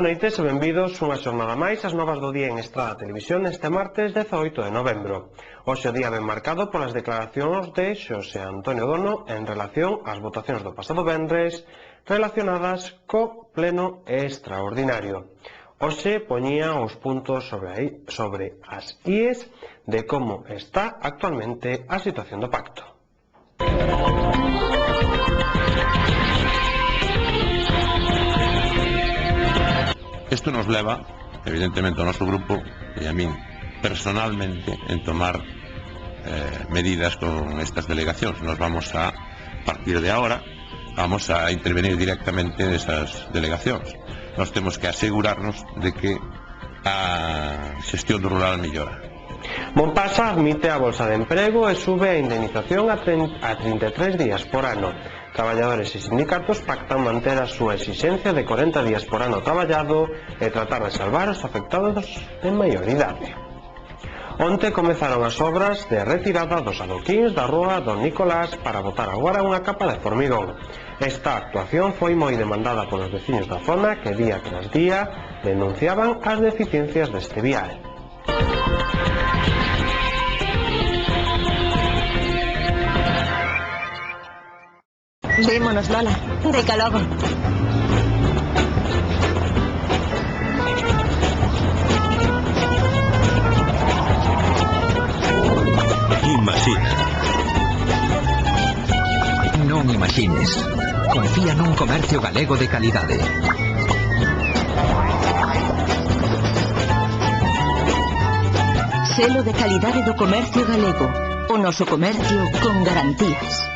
noites e benvidos unha xornada máis ás novas do día en Estrada Televisión este martes 18 de novembro. Hoxe o día ben marcado polas declaracións de Xosé Antonio Dono en relación ás votacións do pasado venres relacionadas co pleno extraordinario. Hoxe poñía os puntos sobre as IES de como está actualmente a situación do pacto. Isto nos leva, evidentemente, ao noso grupo e a min personalmente en tomar medidas con estas delegacións. Nos vamos a partir de ahora, vamos a intervenir directamente nesas delegacións. Nos temos que asegurarnos de que a xestión do rural mellora. Monpasa admite a bolsa de emprego e sube a indemnización a 33 días por ano. Traballadores e sindicatos pactan manter a súa exixencia de 40 días por ano traballado e tratar de salvar os afectados de maior idade. Onte comezaron as obras de retirada dos adoquíns da rúa Don Nicolás para botar agora unha capa de formigón. Esta actuación foi moi demandada polos veciños da zona que día tras día denunciaban as deficiencias deste vial. Vémonos, Lola. Deca logo. Imagina. Non imagines. Confía nun comercio galego de calidade. Selo de calidade do comercio galego. O noso comercio con garantías.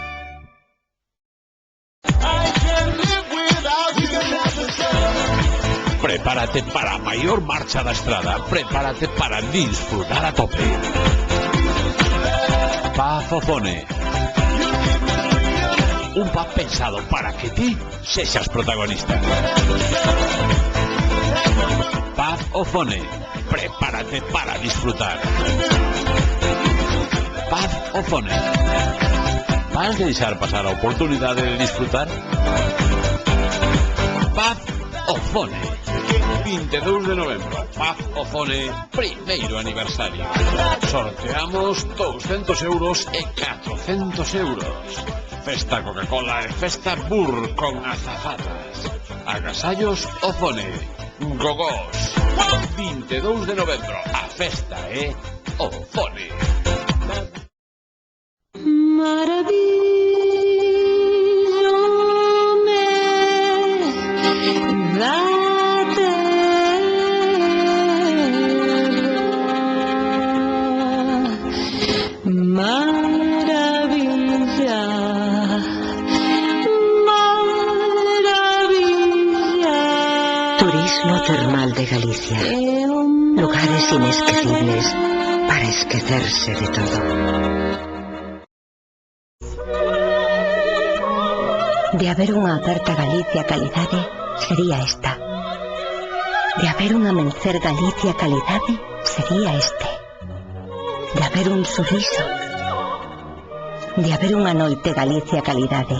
Prepárate para a maior marcha da estrada. Prepárate para disfrutar a tope. Paz Ofone. Un pub pensado para que ti sexas protagonista. Paz Ofone. Prepárate para disfrutar. Paz Ofone. Vas deixar pasar a oportunidade de disfrutar? Paz Ofone. 22 de novembro, Paz Ofone, primeiro aniversario. Sorteamos 200 euros e 400 euros. Festa Coca-Cola e festa Burr con azafatas. Agasallos Ofone, gogós. 22 de novembro, a festa é Ofone. Turismo termal de Galicia. Lugares inesquecibles para esquecerse de todo. De haber unha aperta Galicia calidade, sería esta. De haber un amencer Galicia calidade, sería este. De haber un sorriso. De haber unha noite Galicia calidade.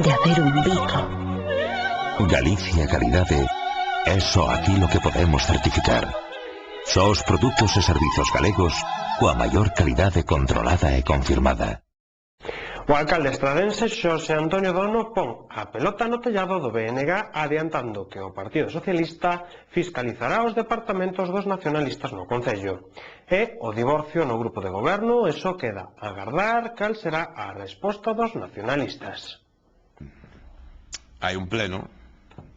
De haber un bico. Galicia calidade é só aquilo que podemos certificar. Só os produtos e servizos galegos coa maior calidade controlada e confirmada. O alcalde estradense Xosé Antonio Dono pon a pelota no tellado do BNG adiantando que o Partido Socialista fiscalizará os departamentos dos nacionalistas no Concello. E o divorcio no grupo de goberno e só queda agardar cal será a resposta dos nacionalistas. Hai un pleno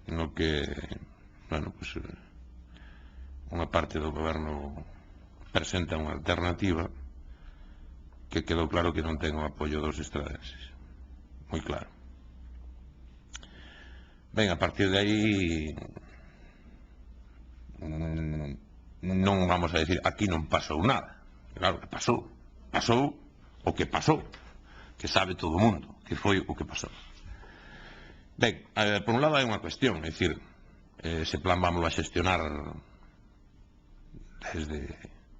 no que, bueno, pues, unha parte do goberno presenta unha alternativa que quedou claro que non ten o apoio dos estradenses. Moi claro. Ben, a partir de aí non vamos a decir aquí non pasou nada. Claro que pasou. Pasou o que pasou, que sabe todo o mundo, que foi o que pasou. Ben, por un lado hai unha cuestión, é dicir, ese plan vámoslo a xestionar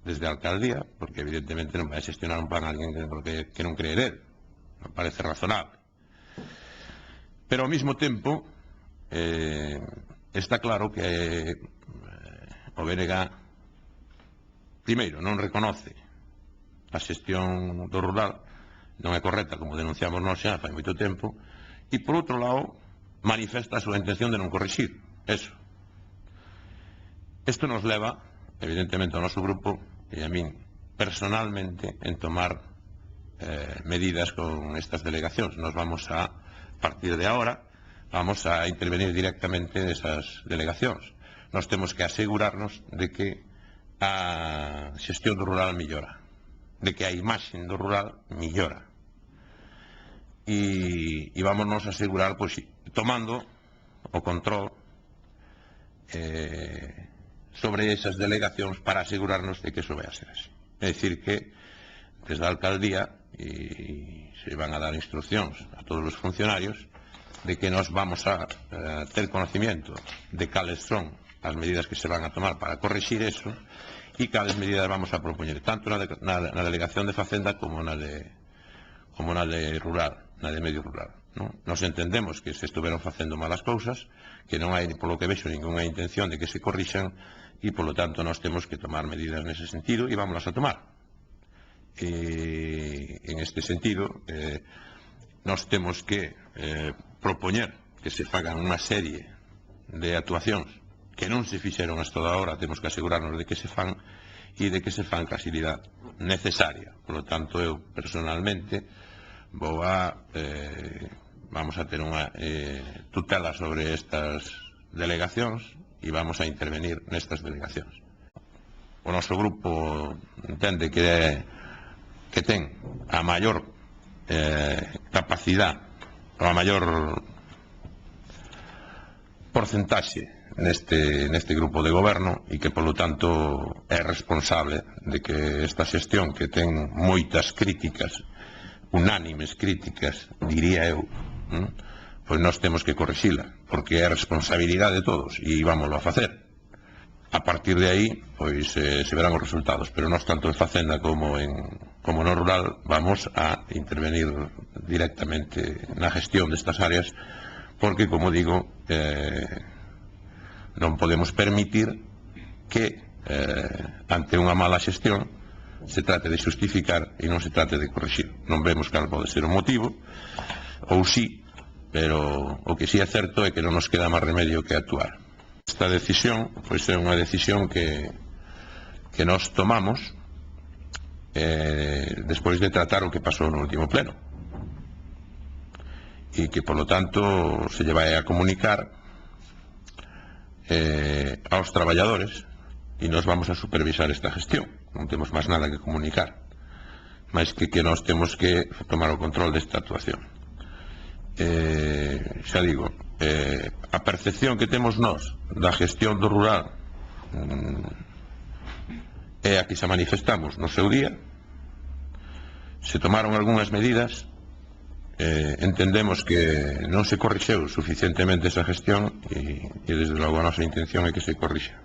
desde a alcaldía, porque evidentemente non vai a xestionar un plan a alguén que non cree nel, non parece razonable. Pero ao mesmo tempo está claro que o BNG primeiro non reconoce a xestión do rural, non é correcta, como denunciamos nós xa fai moito tempo, e por outro lado manifesta a súa intención de non corrixir eso. Isto nos leva, evidentemente, ao noso grupo e a min personalmente en tomar medidas con estas delegacións. Nos vamos a partir de ahora, vamos a intervenir directamente nesas delegacións. Nos temos que asegurarnos de que a xestión do rural mellora, de que a imaxe do rural mellora. E vámonos a asegurar, pois, tomando o control sobre esas delegacións para asegurarnos de que eso vai a ser así. É dicir que desde a alcaldía se van a dar instruccións a todos os funcionarios de que nos vamos a ter conocimiento de cales son as medidas que se van a tomar para corrixir eso e cales medidas vamos a propoñer, tanto na delegación de Facenda como na de rural, na de medio rural. Nos entendemos que se estuveron facendo malas cousas, que non hai, polo que vexo, ninguna intención de que se corrixan e, polo tanto, nós temos que tomar medidas nese sentido e vámonos a tomar. En este sentido, nós temos que propoñer que se fagan unha serie de actuacións que non se fixeron hasta agora, temos que asegurarnos de que se fan e de que se fan ca xilidade necesaria. Por lo tanto, eu personalmente vamos a ter unha tutela sobre estas delegacións e vamos a intervenir nestas delegacións. O noso grupo entende que ten a maior capacidade, a maior porcentaxe neste grupo de goberno e que, polo tanto, é responsable de que esta xestión, que ten moitas críticas, unánimes críticas, diría eu, pois nós temos que corrixila, porque é responsabilidade de todos e vámoslo a facer. A partir de aí, pois se verán os resultados, pero nós, tanto en Facenda como no rural, vamos a intervenir directamente na gestión destas áreas, porque, como digo, non podemos permitir que ante unha mala xestión se trate de xustificar e non se trate de corrixir. Non vemos cal pode ser o motivo, ou sí, pero o que sí é certo é que non nos queda máis remedio que actuar. Esta decisión, pois, é unha decisión que nós tomamos despois de tratar o que pasou no último pleno e que, por lo tanto, se lle vai a comunicar aos traballadores e nos vamos a supervisar esta gestión. Non temos máis nada que comunicar, máis que nós temos que tomar o control desta actuación. Xa digo, a percepción que temos nós da gestión do rural é a que xa manifestamos no seu día. Se tomaron algunhas medidas, entendemos que non se corrixeu suficientemente esa gestión e desde logo a nosa intención é que se corrixa.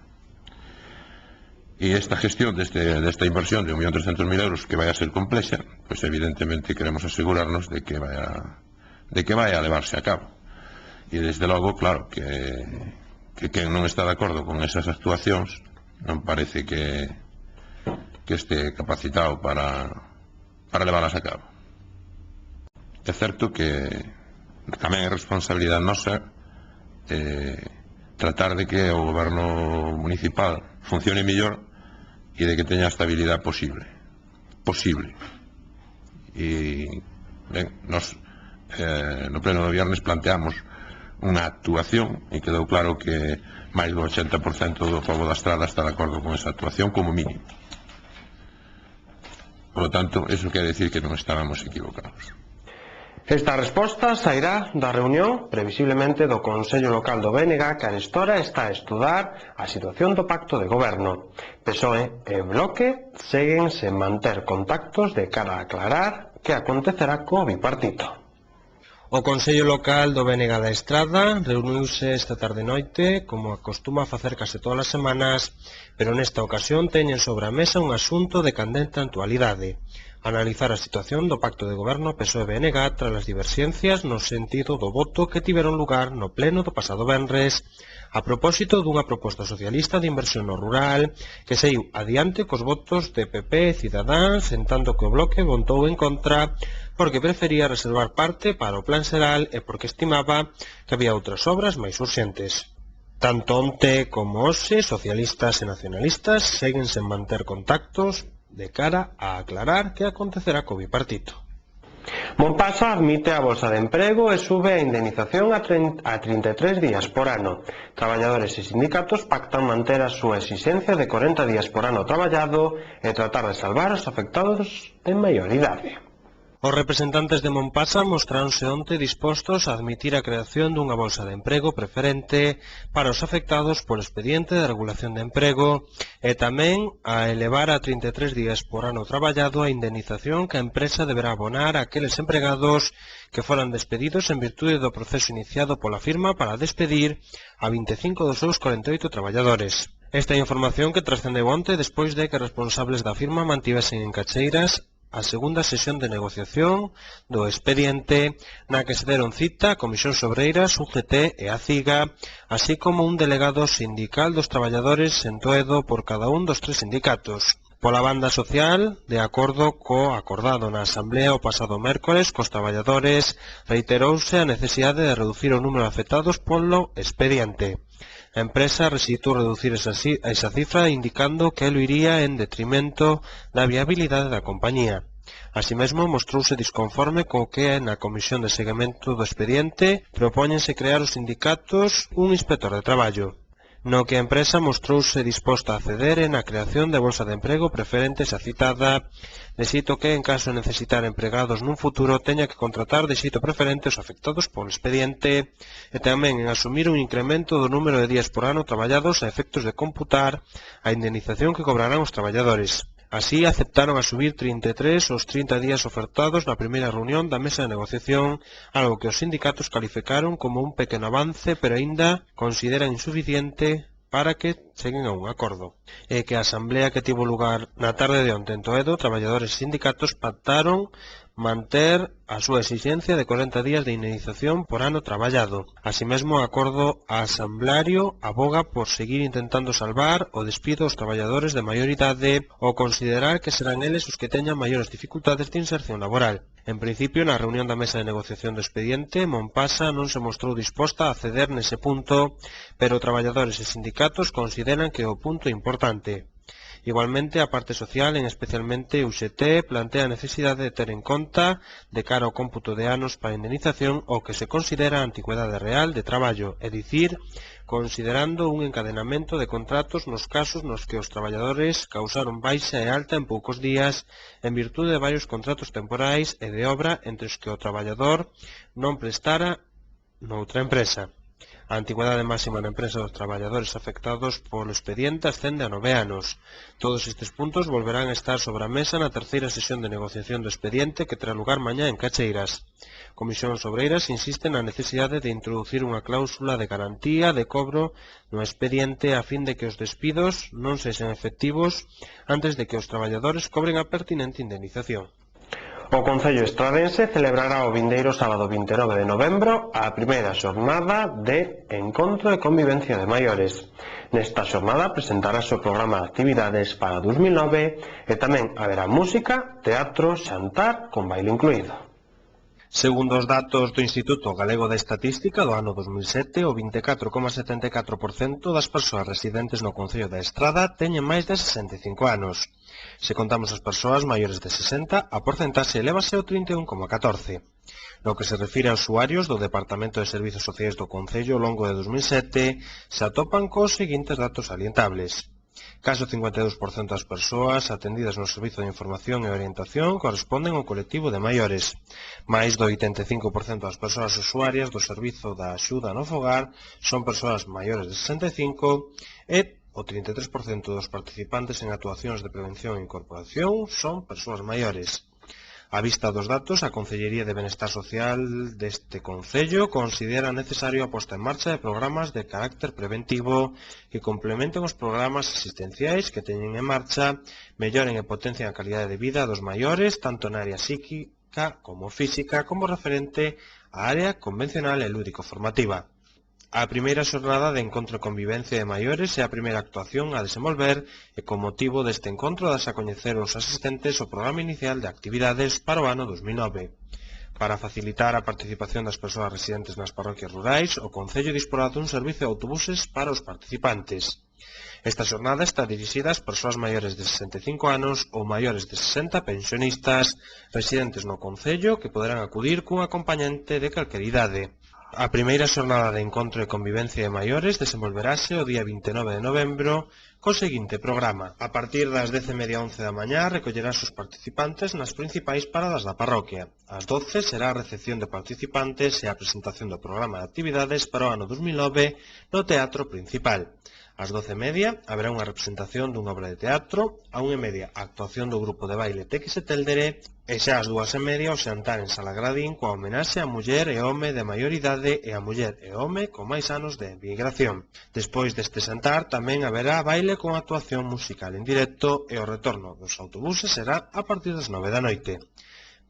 E esta gestión desta inversión de 1.300.000 euros, que vai a ser complexa, pois evidentemente queremos asegurarnos de que vai a levarse a cabo. E desde logo, claro, que quen non está de acordo con esas actuacións non parece que este capacitado para levarlas a cabo. É certo que tamén é responsabilidade nosa tratar de que o goberno municipal funcione mellor e de que teña a estabilidade posible. E ben, nos no pleno do viernes planteamos unha actuación e quedou claro que máis do 80% do pobo da Estrada está de acordo con esa actuación como mínimo. Por lo tanto, eso quere decir que non estábamos equivocados. Esta resposta sairá da reunión, previsiblemente, do Consello Local do BNG, que arestora está a estudar a situación do pacto de goberno. PSOE e Bloque seguen sen manter contactos de cara a aclarar que acontecerá co bipartito. O Consello Local do BNG da Estrada reuniuse esta tarde noite, como acostuma a facer case todas as semanas, pero nesta ocasión teñen sobre a mesa un asunto de candente actualidade. analizar a situación do pacto de goberno PSOE-BNG tras as diverxencias no sentido do voto que tiveron lugar no pleno do pasado venres a propósito dunha proposta socialista de inversión no rural que saiu adiante cos votos de PP e Cidadáns, en tanto que o Bloque votou en contra porque prefería reservar parte para o plan xeral e porque estimaba que había outras obras máis urxentes. Tanto onte como hoxe, socialistas e nacionalistas seguen sen manter contactos de cara a aclarar que acontecerá co bipartito. Monpasa admite a bolsa de emprego e sube a indemnización a 33 días por ano. Traballadores e sindicatos pactan manter a súa exixencia de 40 días por ano traballado e tratar de salvar os afectados de maior idade. Os representantes de Monpasa mostráronse onte dispostos a admitir a creación dunha bolsa de emprego preferente para os afectados polo expediente de regulación de emprego e tamén a elevar a 33 días por ano traballado a indemnización que a empresa deberá abonar a aqueles empregados que foran despedidos en virtude do proceso iniciado pola firma para despedir a 25 dos seus 48 traballadores. Esta información que trascendeu onte despois de que responsables da firma mantivesen en Cacheiras a segunda sesión de negociación do expediente na que se deron cita a Comisións Obreiras, UGT e a CIGA, así como un delegado sindical dos traballadores en Toedo por cada un dos tres sindicatos. Pola banda social, de acordo co acordado na Asamblea o pasado mércores cos traballadores, reiterouse a necesidade de reducir o número de afectados polo expediente. A empresa resitou reducir esa cifra indicando que lo iría en detrimento da viabilidade da compañía. Así mesmo, mostrouse disconforme co que na Comisión de Seguimento do Expediente propóñense crear os sindicatos un inspector de traballo, no que a empresa mostrouse disposta a ceder na creación de bolsa de emprego preferente xa citada, de xeito que, en caso de necesitar empregados nun futuro, teña que contratar de xeito preferente os afectados polo expediente e tamén en asumir un incremento do número de días por ano traballados a efectos de computar a indemnización que cobrarán os traballadores. Así, aceptaron a subir 33 os 30 días ofertados na primeira reunión da mesa de negociación, algo que os sindicatos calificaron como un pequeno avance, pero aínda consideran insuficiente para que cheguen a un acordo. E que a asamblea que tivo lugar na tarde de onte en Toedo, traballadores e sindicatos pactaron manter a súa exixencia de 40 días de indemnización por ano traballado. Así mesmo, o acordo asamblario aboga por seguir intentando salvar o despido aos traballadores de maior idade ou considerar que serán eles os que teñan maiores dificultades de inserción laboral. En principio, na reunión da mesa de negociación do expediente, Monpasa non se mostrou disposta a ceder nese punto, pero traballadores e sindicatos consideran que é o punto importante. Igualmente, a parte social, en especialmente UGT, plantea a necesidade de ter en conta, de cara ao cómputo de anos para a indemnización, o que se considera a antigüedade real de traballo, é dicir, considerando un encadenamento de contratos nos casos nos que os traballadores causaron baixa e alta en poucos días en virtude de varios contratos temporais e de obra entre os que o traballador non prestara noutra empresa. A antigüedade máxima na empresa dos traballadores afectados polo expediente ascende a 9 anos. Todos estes puntos volverán a estar sobre a mesa na terceira sesión de negociación do expediente que terá lugar mañá en Cacheiras. Comisións Obreiras insisten na necesidade de introducir unha cláusula de garantía de cobro no expediente a fin de que os despidos non sexan efectivos antes de que os traballadores cobren a pertinente indemnización. O Concello Estradense celebrará o vindeiro sábado 29 de novembro a primeira xornada de Encontro e Convivencia de Maiores. Nesta xornada presentarase o programa de actividades para 2009 e tamén haberá música, teatro, xantar con baile incluído. Segundo os datos do Instituto Galego de Estatística do ano 2007, o 24,74% das persoas residentes no Concello da Estrada teñen máis de 65 anos. Se contamos as persoas maiores de 60, a porcentaxe elevase ao 31,14. No que se refire a usuarios do Departamento de Servizos Sociais do Concello ao longo de 2007, se atopan cos seguintes datos salientables. Case o 52% das persoas atendidas no Servizo de Información e Orientación corresponden ao colectivo de maiores. Mais do 85% das persoas usuarias do Servizo da Axuda no Fogar son persoas maiores de 65 e o 33% dos participantes en actuacións de prevención e incorporación son persoas maiores. A vista dos datos, a Concellería de Benestar Social deste Concello considera necesario a posta en marcha de programas de carácter preventivo que complementen os programas asistenciais que teñen en marcha, melloren e potencien a calidade de vida dos maiores, tanto na área psíquica como física, como referente á área convencional e lúdico-formativa. A primeira xornada de encontro e convivencia de maiores é a primeira actuación a desenvolver e con motivo deste encontro das a coñecer os asistentes o programa inicial de actividades para o ano 2009. Para facilitar a participación das persoas residentes nas parroquias rurais, o Concello disporá dun servicio de autobuses para os participantes. Esta xornada está dirixida ás persoas maiores de 65 anos ou maiores de 60 pensionistas residentes no Concello que poderán acudir cun acompañante de calquera idade. A primeira xornada de encontro e convivencia de maiores desenvolverase o día 29 de novembro co seguinte programa. A partir das 10:30 a 11 da mañá recollerás os participantes nas principais paradas da parroquia. Ás 12 será a recepción de participantes e a presentación do programa de actividades para o ano 2009 no Teatro Principal. Ás 12:30 haberá unha representación dunha obra de teatro, a 1:30 a actuación do grupo de baile Tequis e Teldere, e xa ás 2:30 o xantar en Sala Gradín coa homenaxe a muller e home de maior idade e a muller e home con máis anos de emigración. Despois deste xantar tamén haberá baile con actuación musical en directo e o retorno dos autobuses será a partir das 9 da noite.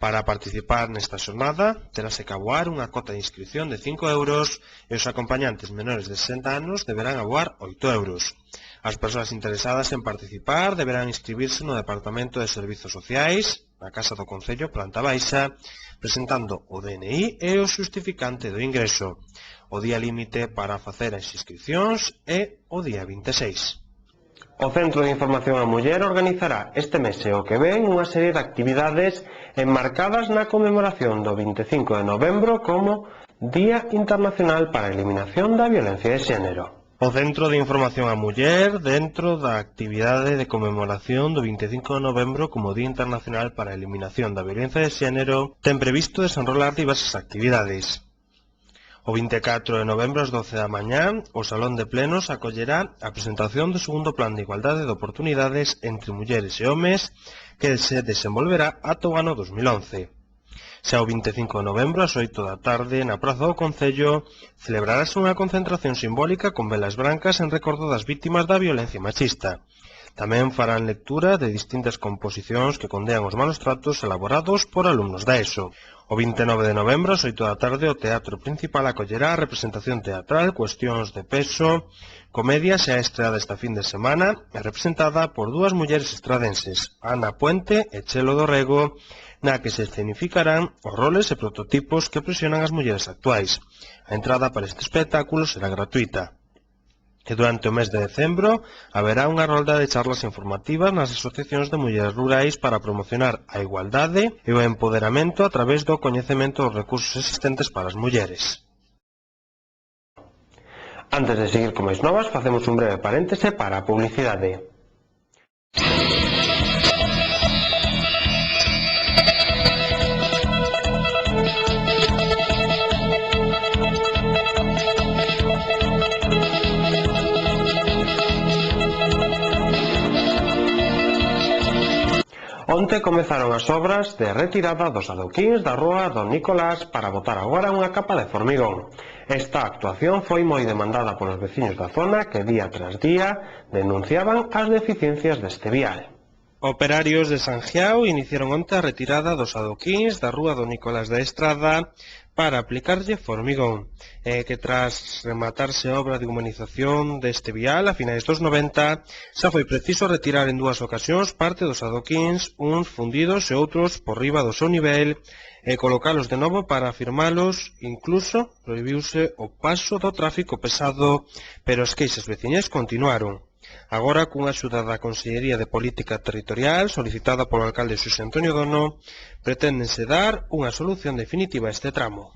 Para participar nesta xornada, terase que aboar unha cota de inscripción de 5 euros e os acompañantes menores de 60 anos deberán aboar 8 euros. As persoas interesadas en participar deberán inscribirse no Departamento de Servizos Sociais, na Casa do Concello, planta baixa, presentando o DNI e o xustificante do ingreso. O día límite para facer as inscripcións é o día 26. O Centro de Información á Muller organizará este mes e o que ven unha serie de actividades enmarcadas na conmemoración do 25 de novembro como Día Internacional para a Eliminación da Violencia de Xénero. O Centro de Información á Muller, dentro da actividade de conmemoración do 25 de novembro como Día Internacional para a Eliminación da Violencia de Xénero, ten previsto desenrolar diversas actividades. O 24 de novembro ás 12 da mañá, o Salón de Plenos acollerá a presentación do segundo Plan de Igualdade de Oportunidades entre mulleres e homes que se desenvolverá ata o ano 2011. Xa o 25 de novembro, ás 8 da tarde, na Praza do Concello, celebrarase unha concentración simbólica con velas brancas en recordo das vítimas da violencia machista. Tamén farán lectura de distintas composicións que condean os malos tratos elaborados por alumnos da ESO. O 29 de novembro, ás 8 da tarde, o Teatro Principal acollerá a representación teatral Cuestións de Peso, comedia xa estreada esta fin de semana e representada por dúas mulleres estradenses, Ana Puente e Chelo Dorrego, na que se escenificarán os roles e prototipos que presionan as mulleres actuais. A entrada para este espectáculo será gratuita. E durante o mes de decembro haberá unha rolda de charlas informativas nas asociacións de mulleres rurais para promocionar a igualdade e o empoderamento a través do coñecemento dos recursos existentes para as mulleres. Antes de seguir con máis novas, facemos un breve paréntese para a publicidade. Onte comezaron as obras de retirada dos adoquíns da rúa Don Nicolás para botar agora unha capa de formigón. Esta actuación foi moi demandada polos veciños da zona que día tras día denunciaban as deficiencias deste vial. Operarios de Sangiao iniciaron onte a retirada dos adoquíns da rúa Don Nicolás da Estrada para aplicarlle formigón, que tras rematarse a obra de humanización deste vial a finais dos 90, xa foi preciso retirar en dúas ocasións parte dos adoquíns, uns fundidos e outros por riba do seu nivel, e colocalos de novo para afirmalos, incluso prohibiuse o paso do tráfico pesado, pero as queixas veciñas continuaron. Agora, cunha axuda da Consellería de Política Territorial solicitada polo alcalde Xosé Antonio Dono, preténdense dar unha solución definitiva a este tramo.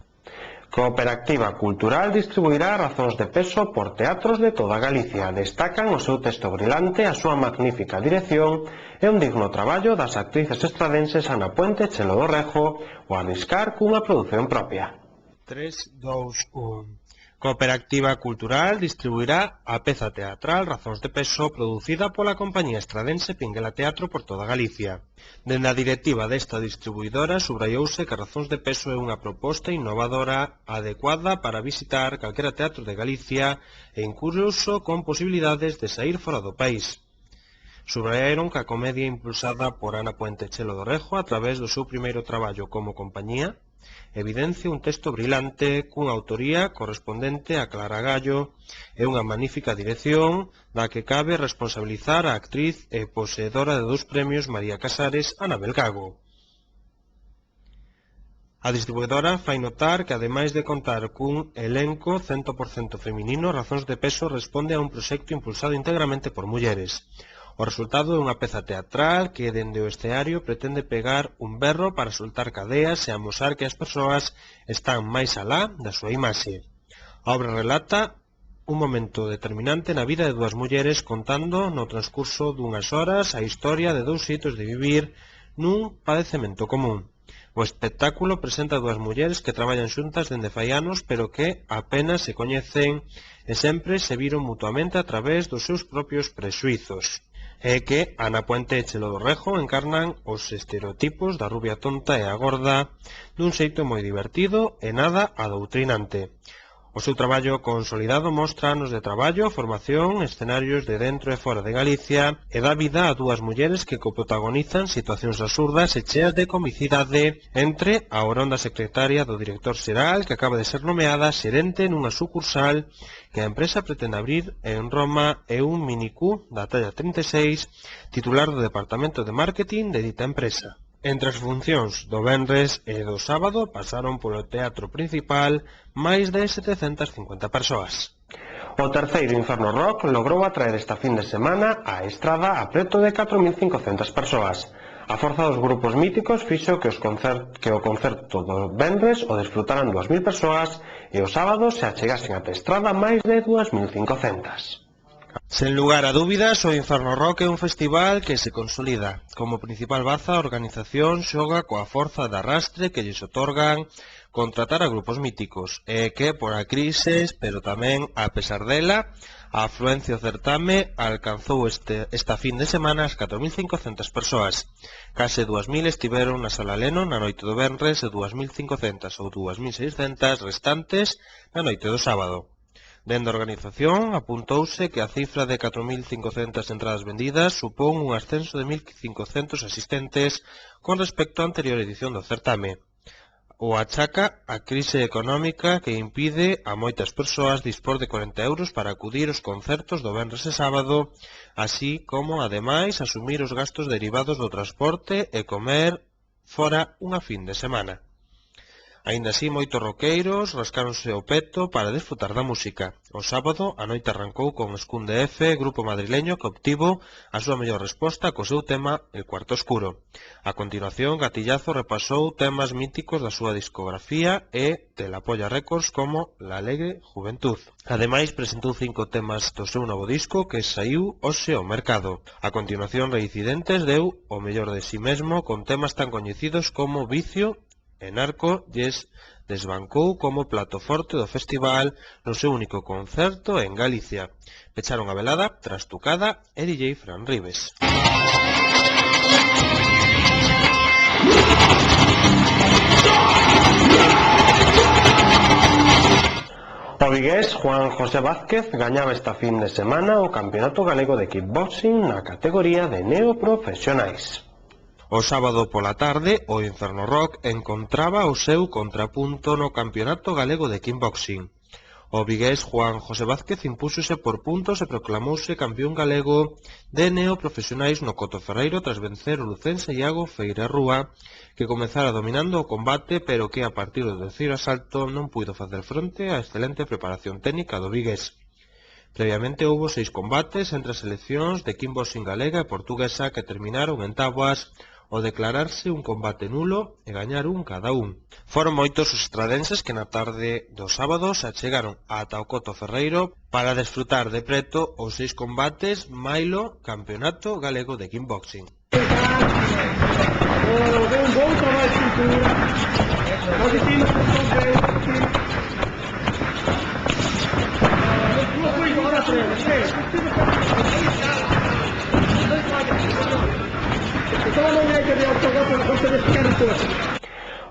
Cooperativa Cultural distribuirá razóns de peso por teatros de toda Galicia. Destacan o seu texto brilante, a súa magnífica dirección e un digno traballo das actrices estradenses Ana Puente e Chelo Dorrego o arriscar cunha produción propia. 3, 2, 1... Cooperativa Cultural distribuirá a peza teatral Razóns de Peso producida pola compañía estradense Pinguela Teatro por toda Galicia. Dende a directiva desta distribuidora subrayouse que Razóns de Peso é unha proposta innovadora adecuada para visitar calquera teatro de Galicia e incluso con posibilidades de saír fora do país. Subrayaron que a comedia impulsada por Ana Puente Chelo do Rejo a través do seu primeiro traballo como compañía evidencia un texto brilante cunha autoría correspondente a Clara Gallo e unha magnífica dirección da que cabe responsabilizar a actriz e poseedora de 2 premios María Casares, Anabel Gago. A distribuidora fai notar que, ademais de contar cun elenco 100% feminino, Razóns de Peso responde a un proxecto impulsado íntegramente por mulleres. O resultado é unha peza teatral que, dende o escenario, pretende pegar un berro para soltar cadeas e amosar que as persoas están máis alá da súa imaxe. A obra relata un momento determinante na vida de 2 mulleres contando no transcurso dunhas horas a historia de 2 xeitos de vivir nun padecemento común. O espectáculo presenta 2 mulleres que traballan xuntas dende fai anos pero que apenas se coñecen e sempre se viron mutuamente a través dos seus propios prexuizos. É que Ana Puente e Chelo do Rejo encarnan os estereotipos da rubia tonta e a gorda dun xeito moi divertido e nada adoutrinante. O seu traballo consolidado mostra anos de traballo, formación, escenarios de dentro e fora de Galicia e dá vida a 2 mulleres que coprotagonizan situacións absurdas e cheas de comicidade entre a oronda secretaria do director xeral que acaba de ser nomeada xerente nunha sucursal que a empresa pretende abrir en Roma e un minicú da talla 36 titular do departamento de marketing de dita empresa. Entre as funcións do venres e do sábado pasaron polo teatro principal máis de 750 persoas. O terceiro Inferno Rock logrou atraer esta fin de semana á estrada a preto de 4.500 persoas. A forza dos grupos míticos fixo que o concerto do venres o desfrutaran 2.000 persoas e o sábado se achegasen ata a estrada máis de 2.500. Sen lugar a dúbidas, o Inferno Rock é un festival que se consolida. Como principal baza, a organización xoga coa forza de arrastre que lles otorgan contratar a grupos míticos, e que, por a crises, pero tamén, a pesar dela, a afluencia ao certame alcanzou esta fin de semana as 4.500 persoas. Case 2.000 estiveron na Sala Leno na noite do venres e 2.500 ou 2.600 restantes na noite do sábado. Dende a organización apuntouse que a cifra de 4.500 entradas vendidas supón un ascenso de 1.500 asistentes con respecto á anterior edición do certame. O achaca a crise económica que impide a moitas persoas dispor de 40 euros para acudir aos concertos do venres e sábado, así como, ademais, asumir os gastos derivados do transporte e comer fora unha fin de semana. Aínda así, moitos roqueiros rascáronse o peto para desfrutar da música. O sábado, a noite arrancou con Skun DF, grupo madrileño que obtivo a súa mellor resposta co seu tema El Cuarto Oscuro. A continuación, Gatillazo repasou temas míticos da súa discografía e de La Polla Records como La Alegre Juventud. Ademais, presentou 5 temas do seu novo disco que saiu hoxe ao mercado. A continuación, Reincidentes deu o mellor de si mesmo con temas tan coñecidos como Vicio e Narco lles desbancou como plato forte do festival no seu único concerto en Galicia. Pecharon a velada Trastucada e DJ Fran Ribes. O vigués Juan José Vázquez gañaba esta fin de semana o Campeonato Galego de Kickboxing na categoría de neoprofesionais. O sábado pola tarde, o Inferno Rock encontraba o seu contrapunto no Campeonato Galego de Kickboxing. O vigués Juan José Vázquez impúxose por puntos e proclamouse campeón galego de neoprofesionais no Coto Ferreiro tras vencer o lucense Iago Feira Rúa, que comezara dominando o combate, pero que a partir do terceiro asalto non puido facer fronte á excelente preparación técnica do vigués. Previamente houbo 6 combates entre as seleccións de kickboxing galega e portuguesa que terminaron en táboas ao declararse un combate nulo e gañar un cada un. Foron moitos os estradenses que na tarde do sábado se achegaron ata o Coto Ferreiro para desfrutar de preto os 6 combates mailo Campeonato Galego de Kickboxing.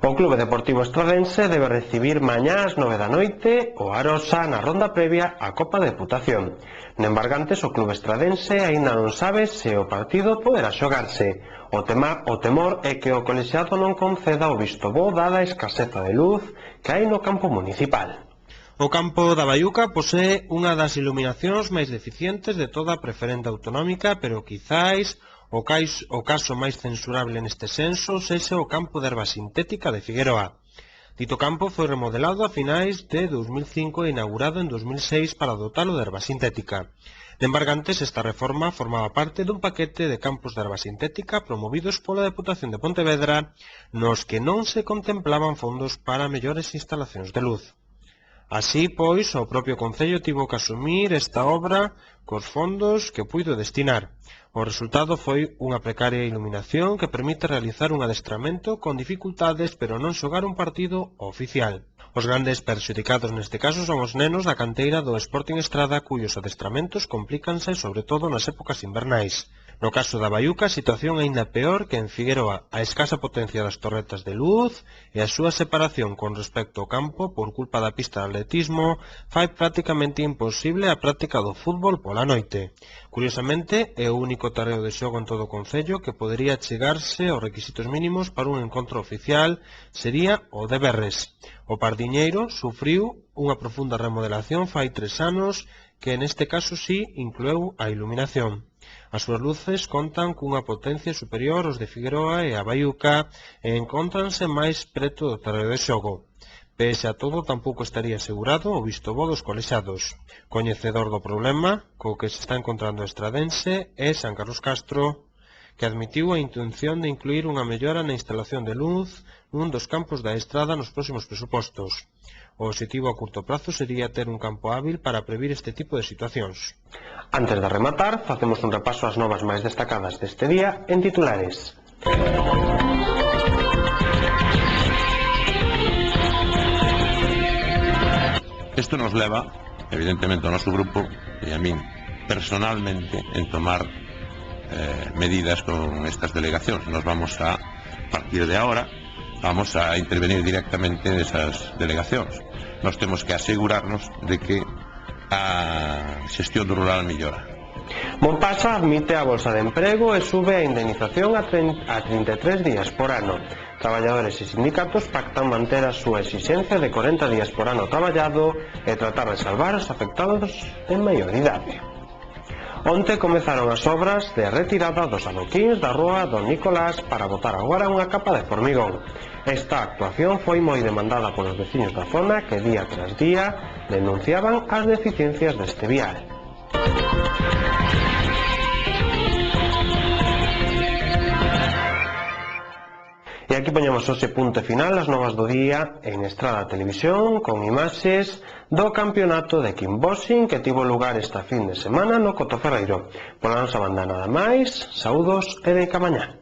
O Clube Deportivo Estradense debe recibir mañá ás 9 da noite o Arosa na ronda previa á Copa de Deputación. No Embargantes, o Clube Estradense aínda non sabe se o partido poderá xogarse. O temor é que o colexiado non conceda o visto bo dada a escaseza de luz que hai no campo municipal. O campo da Baiuca posee unha das iluminacións máis deficientes de toda a preferente autonómica, pero quizáis o caso máis censurable neste senso sexe o campo de erva sintética de Figueroa. Dito campo foi remodelado a finais de 2005 e inaugurado en 2006 para dotalo de erva sintética. De Embargantes, esta reforma formaba parte dun paquete de campos de erva sintética promovidos pola Deputación de Pontevedra, nos que non se contemplaban fondos para mellores instalacións de luz. Así, pois, o propio Concello tivo que asumir esta obra cos fondos que puido destinar. O resultado foi unha precaria iluminación que permite realizar un adestramento con dificultades pero non xogar un partido oficial. Os grandes perxudicados neste caso son os nenos da canteira do Sporting Estrada, cuyos adestramentos complícanse sobre todo nas épocas invernais. No caso da Baiuca, a situación é aínda peor que en Figueroa. A escasa potencia das torretas de luz e a súa separación con respecto ao campo por culpa da pista de atletismo fai prácticamente imposible a práctica do fútbol pola noite. Curiosamente, é o único terreo de xogo en todo o Concello que podería chegarse aos requisitos mínimos para un encontro oficial sería o de Berres. O Pardiñeiro sufriu unha profunda remodelación fai 3 anos que neste caso sí inclueu a iluminación. As súas luces contan cunha potencia superior aos de Figueroa e a Baiuca e encóntranse máis preto do terreo de xogo. Pese a todo, tampouco estaría asegurado o visto bo dos colexiados. Coñecedor do problema co que se está encontrando o Estradense é San Carlos Castro, que admitiu a intención de incluir unha mellora na instalación de luz nun dos campos da Estrada nos próximos presupostos. O objetivo a curto prazo sería ter un campo hábil para previr este tipo de situacións. Antes de rematar, facemos un repaso ás novas máis destacadas deste día en titulares. Isto nos leva, evidentemente, ao noso grupo e a min personalmente en tomar medidas con estas delegacións. Nos vamos a partir de ahora, vamos a intervenir directamente nesas delegacións. Nos temos que asegurarnos de que a xestión do rural mellora. Monpasa admite a bolsa de emprego e sube a indemnización a 33 días por ano. Traballadores e sindicatos pactan manter a súa exixencia de 40 días por ano traballado e tratar de salvar os afectados en maioridade. Onte comezaron as obras de retirada dos adoquíns da rúa Don Nicolás para botar agora unha capa de formigón. Esta actuación foi moi demandada polos veciños da zona que día tras día denunciaban as deficiencias deste vial. E aquí poñemos hoxe punto final as novas do día en Estrada Televisión con imaxes do campeonato de kickboxing que tivo lugar esta fin de semana no Cotoferreiro. Pola nosa banda nada máis, saúdos e de camañá.